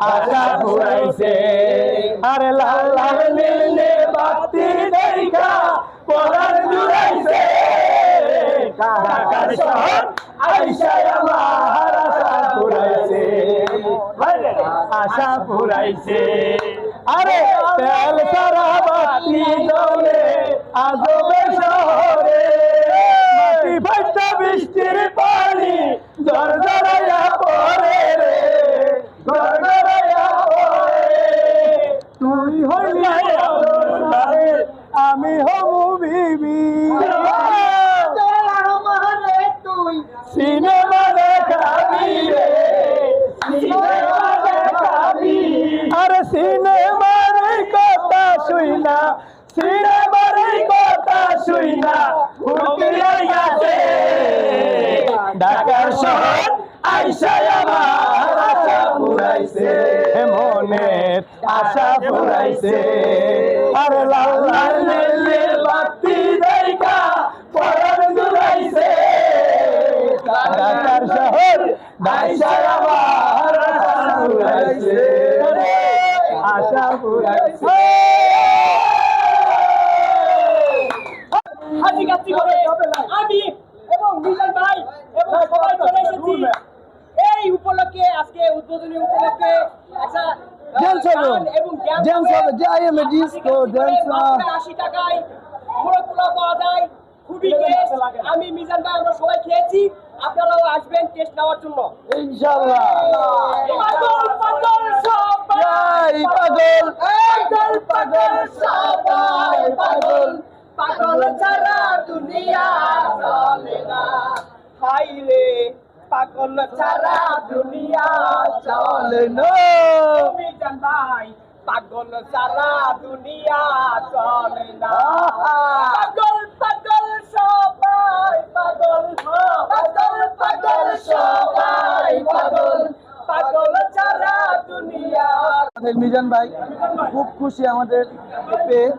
আশা ফুরাইছে আরে লাল লাল নীল নীল বাতি দেখা পরাণ জুড়াইছে ঢাকার শহর আইসা আমার আশা ফুরাইছে আশা ফুরাইছে আরে তেল সারা বাতি জ্বলে আজবে শহরে মাটি ফাটা বৃষ্টির পানি ঝড় ঝড়াইয়া পড়ে রে তুই হইলি আমি হবু বিবি তুই সিনেমা দেখাবি রে সিনেমা দেখাবি আরে সিনেমার কথা শুই না সিনেমার কথা শুই না গেছে ঢাকার শহর আইসা আমার আশা ফুরাইছে মনের আশা ফুরাইছে আরে লাল লাল নীল বাতি দেখা পরাণ জুড়াইছে ঢাকার শহর আইসা আমার আশা ফুরাইছে আশা ফুরাইছে হাজি কাচ্চি করে আমি এবং মিজান ভাই এবং সবাই চলে এসেছি এই উপলক্ষে আজকে উদ্বোধনী উপলক্ষে একটা ড্যান্স হবে এবং ড্যান্স হবে যে I M A disco dance 80 টাকায় মোরগগুলো পাওয়া যায় খুবই টেস্ট আমি মিজান ভাই আমরা সবাই খেয়েছি আপনারাও আসবেন টেস্ট নেওয়ার জন্য ইনশাআল্লাহ পাগল পাগল সবাই পাগল পাগল পাগল সবাই পাগল পাগল ছাড়া দুনিয়া চলে না হাই রে পাগল ছাড়া দুনিয়া চলে না মিজান ভাই পাগল ছাড়া দুনিয়া চলে না পাগল পাগল সবাই পাগল পাগল পাগল সবাই পাগল পাগল ছাড়া দুনিয়া মিজান ভাই খুব খুশি আমাদের পেয়ে